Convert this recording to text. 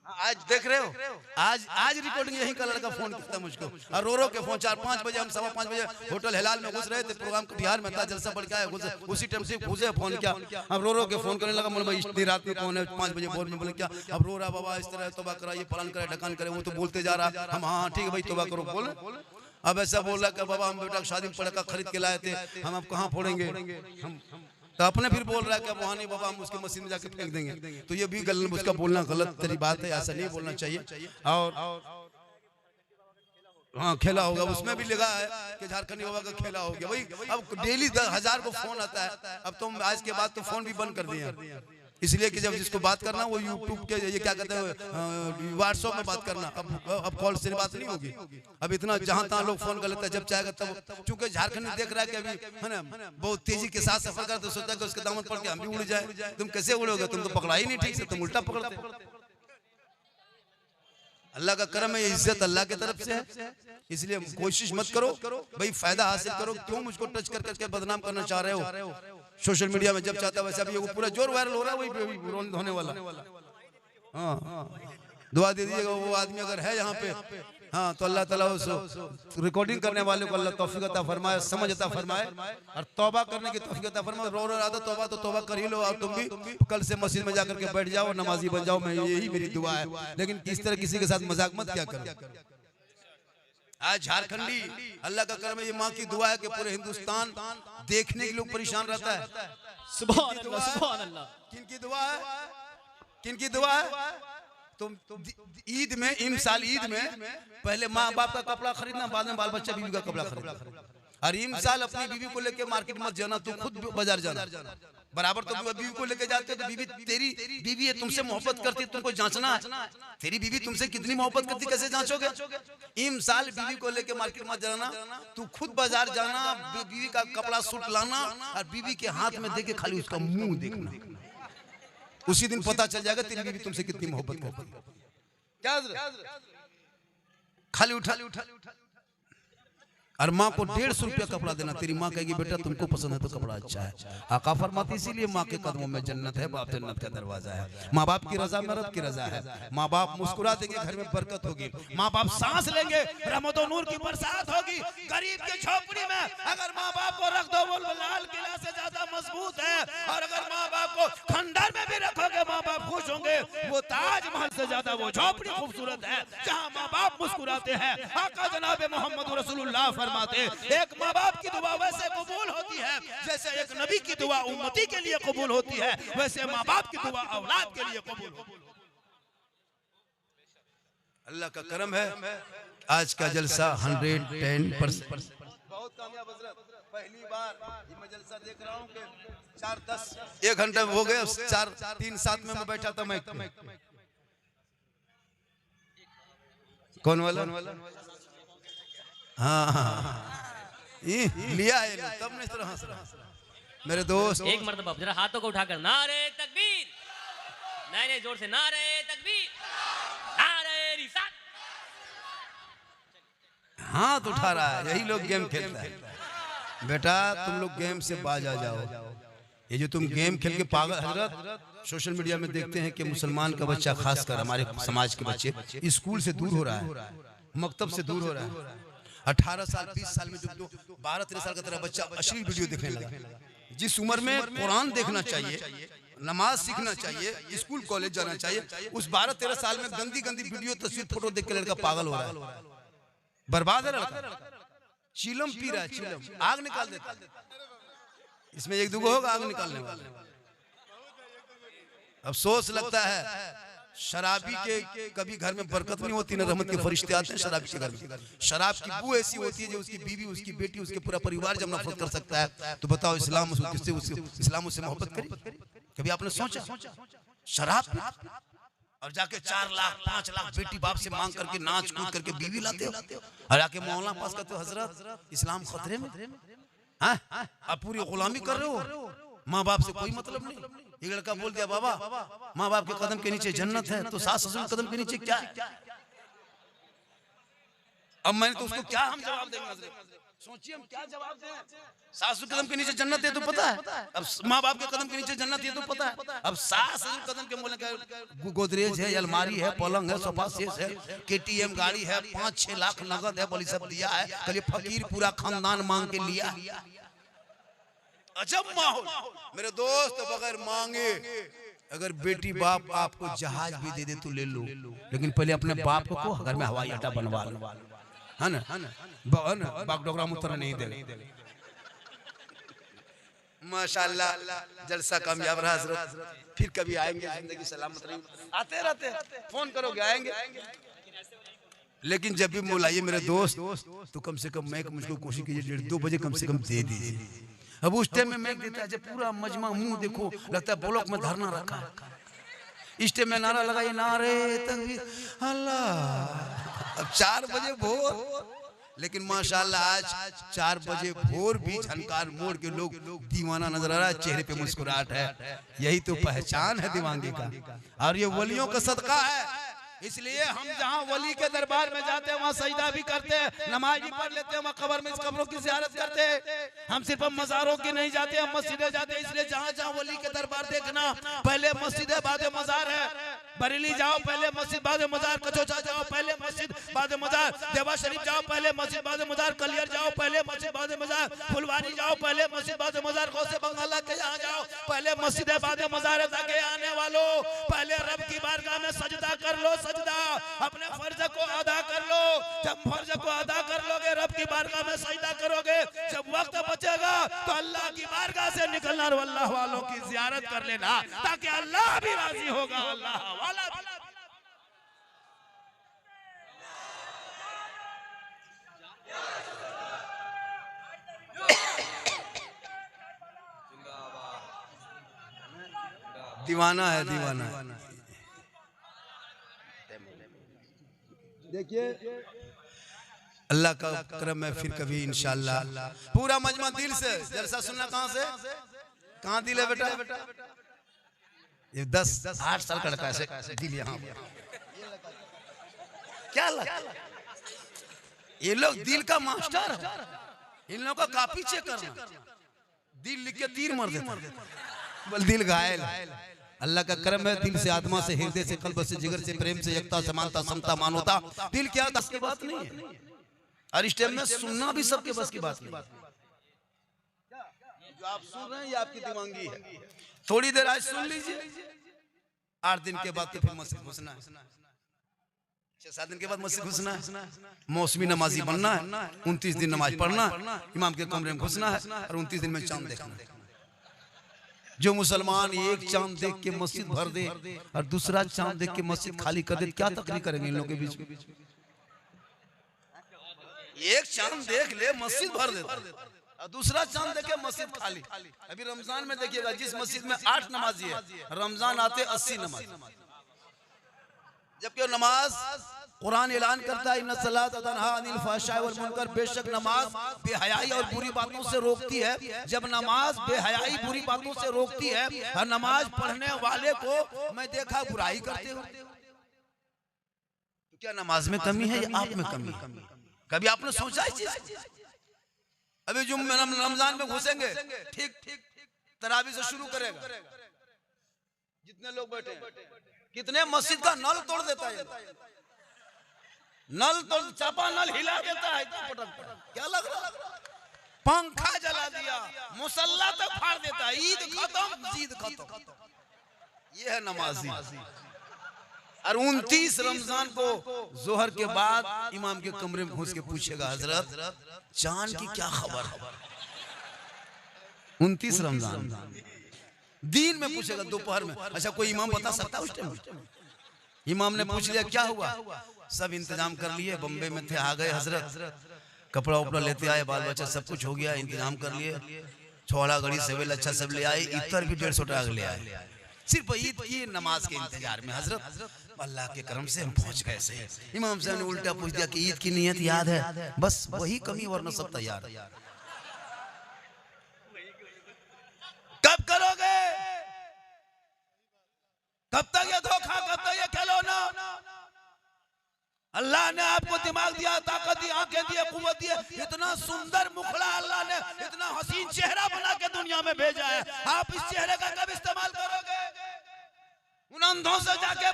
आज देख रहे हो, आज रिकॉर्डिंग यही का लड़का फोन किया था मुझको, और रो के फोन 4-5 बजे, हम 5:15 बजे होटल हिलाल में घुस रहे थे, प्रोग्राम कटिहार में था, जलसा बढ़ गया है, उसी टाइम से घुसे फोन किया, अब रो के फोन करने लगा, भाई इतनी रात में कौन है, 5 बजे बोल में बोले क्या, अब रो रहा बाबा इस तरह तौबा करा, ये फलान करे ढकान करे, वो तो बोलते जा रहा, हम हाँ ठीक है भाई तौबा करो बोल। अब ऐसा बोल रहा कि बाबा हम बेटा शादी में पटाखा खरीद के लाए थे, हम अब कहाँ फोड़ेंगे, हम तो अपने फिर बोल रहा है कि वहाँ नहीं बाबा हम उसके मशीन में जाके फेंक देंगे, तो ये भी गलत, उसका बोलना गलत तेरी बात है, ऐसा नहीं बोलना चाहिए। और हाँ खेला होगा, उसमें भी लगा है कि झारखंडी बाबा का खेला हो गया भाई। अब डेली 10,000 को फोन आता है, अब तो आज के बाद तो फोन भी बंद कर दिए, इसलिए कि जब जिसको बात करना वो यूट्यूब के ये क्या कहते हैं व्हाट्सएप में बात करना, अब कॉल से बात नहीं होगी, अब इतना जहां तहां लोग फोन कर लेता है, जब चाहेगा तब, चूंकि झारखंड में देख रहा है कि अभी है ना बहुत तेजी के साथ सफर करते, सोचता है कि उसके दामन पड़ के हम भी उड़ जाए, तुम कैसे उड़ोगे, तुम तो पकड़ा ही नहीं ठीक से, तुम उल्टा पकड़ते। अल्लाह का करम है, इज्जत अल्लाह की तरफ से है, इसलिए कोशिश मत करो भाई, फायदा हासिल करो, क्यों मुझको टच कर करके बदनाम करना चाह रहे हो सोशल मीडिया में, जब चाहता है वैसे अभी वो पूरा जोर वायरल हो रहा है, वही होने वाला। हाँ दुआ दे दीजिएगा, वो आदमी अगर है यहाँ पे, हाँ तो अल्लाह ताला उस रिकॉर्डिंग करने वाले को अल्लाह तौफीक अता फरमाए, समझ अता फरमाए, और तौबा करने की तौफीक अता फरमाए। रो रहा था तौबा, तो तौबा कर ही लो, और तुम भी कल से मस्जिद में जाकर के बैठ जाओ, नमाजी बन जाओ, मैं यही मेरी दुआ है, लेकिन किस तरह किसी के साथ मजाक मत क्या करो। आज झारखंडी अल्लाह का करम है, ये माँ की दुआ है कि पूरे हिंदुस्तान देखने के लोग परेशान रहता है। सुभान अल्लाह, सुभान अल्लाह। किनकी दुआ है, किनकी दुआ है, तुम ईद में, इन साल ईद में पहले माँ बाप का कपड़ा खरीदना, बाद में बाल बच्चा बीवी का कपड़ा खरीदना, और इन साल अपनी बीवी को लेके मार्केट मत जाना, तू खुद बाजार जाना, बराबर तो बीवी को लेके जाते हो, तो बीवी तेरी बीवी है, तुमसे मोहब्बत करती है, तुमको जांचना है तेरी बीवी तुमसे कितनी मोहब्बत करती, कैसे जांचोगे। इन साल बीवी को लेके मार्केट मत जाना, तू खुद बाजार जाना, बीवी का कपड़ा सूट लाना, और बीवी के हाथ में देके खाली उसका मुंह देखना, उसी दिन पता चल जाएगा तेरी बीवी तुमसे कितनी मोहब्बत करती है। क्या खाली उठा और माँ को 150 रुपया कपड़ा देना, तेरी माँ कहेगी बेटा तुमको पसंद है तो कपड़ा अच्छा है। आका फरमाते इसीलिए माँ के कदमों में जन्नत है, बाप जन्नत का दरवाजा है। माँ बाप की रजा में रब की रजा है, माँ बाप मुस्कुरा देंगे घर में बरकत होगी, माँ बाप सांस लेंगे रहमत और नूर की बरसात होगी। गरीब की झोपड़ी में अगर माँ बाप को रख दो वो लाल किला से ज्यादा मजबूत है, और अगर माँ बाप को खंडर में भी रखोगे माँ बाप खुश होंगे, वो ताजमहल से ज्यादा वो झोपड़ी खूबसूरत है जहाँ माँ बाप मुस्कुराते हैं। आका जनाब मोहम्मद रसूलुल्लाह फरमाते एक माँ बाप की दुआ वैसे कबूल होती है जैसे एक नबी की दुआ उम्मती के लिए कबूल होती है, वैसे माँ बाप की दुआ औलाद के लिए कबूल होती है। अल्लाह का करम है, आज का जलसा 110% बहुत कामयाब हजरत। पहली बार मैं जलसा देख रहा हूँ कि 4-10 1 घंटे हो गए, 4-3-7 में मैं बैठा था, मैं कौन वाला, हाँ लिया है तब नहीं तरह हंस रहा मेरे दोस्त। एक मर्तबा जरा हाथों को उठाकर नारे तकबीर, नहीं जोर से नारे तकबीर, नारे रिसात। हाथ उठा रहा है, यही लोग गेम खेलता है। बेटा तुम लोग गेम से बाज आ जाओ, ये जो तुम गेम खेल के पागल, हजरत सोशल मीडिया में देखते हैं कि मुसलमान का बच्चा खासकर हमारे समाज के बच्चे स्कूल से दूर हो रहा है, मकतब से दूर हो रहा है। 18 साल 20 साल में जो 12-13 साल का तेरा बच्चा अश्लील वीडियो देखने लगा। जिस उम्र में कुरान देखना चाहिए, नमाज सीखना चाहिए, स्कूल कॉलेज जाना चाहिए, उस 12-13 साल में गंदी गंदी वीडियो तस्वीर फोटो देख के लड़का पागल हो रहा है, बर्बाद है लड़का। चिलम पी रहा है, चिलम आग निकाल देता है, इसमें 1-2 होगा आग निकालने वाले। अफसोस लगता है शराबी के कभी घर में बरकत नहीं होती, न रहमत के फरिश्ते आते हैं शराबी के घर में। शराब की बू ऐसी होती है जो उसकी बीवी, उसकी बेटी, उसके पूरा परिवार जब नफरत कर सकता है, तो बताओ इस्लाम इस्लाम उससे मोहब्बत करे? कभी आपने सोचा? शराब और जाके 4 लाख 5 लाख बेटी बाप से मांग करके नाच कूद करके बीवी लाते हो, और आके मोहल्ला पास करते हो, हजरत इस्लाम खतरे में, आप पूरी गुलामी कर रहे हो, माँ बाप से कोई मतलब नहीं। एक लड़का बोल दिया बाबा माँ बाप के कदम के नीचे जन्नत है, तो सास ससुर कदम के नीचे क्या है? अब मैंने तो उसको क्या हम जवाब देंगे? सोचिए हम क्या जवाब दें। सासू कदम के नीचे जन्नत है तो पता है, अब माँ बाप के कदम के नीचे जन्नत है तो पता है। अब सास कदम के बोले का गोदरेज है, अलमारी है, पलंग है, सोफा सेट है, केटीएम गाड़ी है, 5-6 लाख नगद है, बोली सब दिया है, कल फकीर पूरा खानदान मांग के लिया। अजब माहौल। मेरे दोस्त बगैर मांगे अगर बेटी बाप आपको जहाज भी दे दे तो ले लो, लेकिन पहले अपने बाप को घर में हवाई अड्डा बनवा लो, है ना? बाग डोगरा मुतर नहीं दे। माशाल्लाह जलसा कामयाब रहा हजरत। फिर कभी आएंगे, जिंदगी सलामत रही, आते रहते, फोन करोगे आएंगे। लेकिन जब भी बुलाइए मेरे दोस्त तो कम से कम मैं मुझको कोशिश कीजिए 1:30-2 बजे कम से कम दे दीजिए। अब उस टाइम में मैक देता है जब पूरा मजमा मुंह देखो लगता है ब्लॉक में धरना रखा है। इस टाइम में नारा लगाइए, नारे तकबीर अल्लाह। अब 4 बजे भोर, लेकिन माशाल्लाह आज 4 बजे भोर भी झनकार मोड़ के लोग दीवाना नजर आ रहा है, चेहरे पे मुस्कुराहट है। यही तो पहचान है दीवानगी का, और ये वलियों का सदका है। इसलिए हम जहाँ वली के दरबार में जाते हैं वहाँ सजदा भी करते हैं, नमाज भी पढ़ लेते हैं, वहाँ कब्र में कब्रों की ज़ियारत करते हैं। हम सिर्फ मज़ारों की नहीं जाते, हम मस्जिदें जाते हैं। इसलिए जहाँ जहाँ वली के दरबार देखना, पहले मस्जिद है बाद मज़ार है। बरेली जाओ पहले मस्जिद बाद मज़ार, कचौचा जाओ पहले मस्जिद बाद मज़ार, देवा शरीफ जाओ पहले मस्जिद बाद मज़ार, कलियर जाओ पहले मस्जिद बाद मज़ार, फुलवारी जाओ पहले मस्जिद बाद मज़ार, गौसे बंगाला के यहाँ जाओ पहले मस्जिद बाद मज़ार। ताकि आने वालों पहले रब की बारगाह में सजदा कर लो, सजदा अपने फर्ज को अदा कर लो। जब फर्ज को अदा कर लोगे, रब की बारगाह में सजदा करोगे, जब वक्त बचेगा तो अल्लाह की बारगाह से निकलना और अल्लाह वालों की जियारत कर लेना, ताकि अल्लाह भी राजी होगा, अल्लाह वाला भी। दीवाना है, दीवाना है। देखिए अल्लाह का करम है, फिर कभी इंशाअल्लाह पूरा मजमा दिल से जलसा सुनना। कहाँ से कहाँ दिल है बेटा? ये 10-8 साल का लड़का है, दिल यहाँ क्या लगा? ये लोग दिल का मास्टर है, इन लोगों का कापी चेक करना। दिल लिख के तीर मार देता, बल दिल घायल। अल्लाह का करम है, दिल से, आत्मा से, हृदय से, कल्ब से, जिगर से, प्रेम से, एकता, समानता, समता, मानवता। दिल क्या बस की बात नहीं है, और इस टाइम में सुनना भी सबके बस की बात नहीं। जो आप सुन रहे हैं ये आपकी दिमागी है। थोड़ी देर आज सुन लीजिए, 8 दिन के बाद तो फिर मस्जिद घुसना है, 6-7 दिन के बाद मस्जिद घुसना है, मौसमी नमाजी बनना है, 29 दिन नमाज पढ़ना है, इमाम के कमरे में घुसना है, और 29 दिन में चांद देखना है। जो मुसलमान एक चांद देख के मस्जिद भर दे और दूसरा चांद देख के मस्जिद खाली कर दे, क्या तकरीर करेंगे इन लोगों के बीच में? एक चांद देख ले मस्जिद भर दे और दूसरा चांद देखे मस्जिद खाली। अभी रमजान में देखिएगा, जिस मस्जिद में 8 नमाजी है, रमजान आते 80 नमाज, जबकि नमाज कुरान ऐलान करता है, इन्ना सलात तनहा अनिल फहशाई वल मुनकर, बेशक नमाज बेहयाई और बुरी बातों से रोकती है। जब नमाज बेहयाई बुरी बातों से रोकती है और नमाज पढ़ने वाले को मैं देखा बुराई करते हो, तो क्या नमाज में कमी है या आप में कमी है? कभी आपने सोचा इस चीज? अभी जो रमजान में घुसेंगे, ठीक तरावी से शुरू करेगा, जितने लोग बैठे हैं, कितने मस्जिद का नल तोड़ देता है, नल तो चापा नल हिला देता है, क्या लग रहा? पंखा जला दिया, मुसल्ला तक फाड़ देता है, ईद खत्म, जीद खत्म। ये है नमाजी। और 29 रमजान को जोहर के बाद इमाम के कमरे में घुस के पूछेगा, हजरत चांद की क्या खबर है? 29 रमजान दिन में पूछेगा, दोपहर में। अच्छा कोई इमाम बता सकता है उस टाइम? इमाम ने पूछ लिया क्या हुआ, सब इंतजाम कर लिए, बम्बे में थे, आ गए हजरत, कपड़ा उपड़ा लेते आए, बाल बच्चा सब कुछ हो गया, इंतजाम कर लिए, छोड़ा घड़ी सेवेल अच्छा सब ले आए, इतर भी 150 टाका ले आए, सिर्फ ईद की नमाज के इंतजार में। हजरत अल्लाह के करम से हम पहुंच गए से। इमाम साहब ने उल्टा पूछ दिया कि ईद की नियत याद है? बस वही कमी, वरना सब तैयार। कब करोगे? कब तक ये धोखा, कब तक ये खिलौना? अल्लाह ने आपको दिमाग दिया, ताकत दी, आंखें दी, कुव्वत दी, इतना सुंदर मुखड़ा अल्लाह ने इतना हसीन चेहरा बना के दुनिया में भेजा है। आप इस चेहरे का कब इस्तेमाल करोगे? उन अंधों से जाके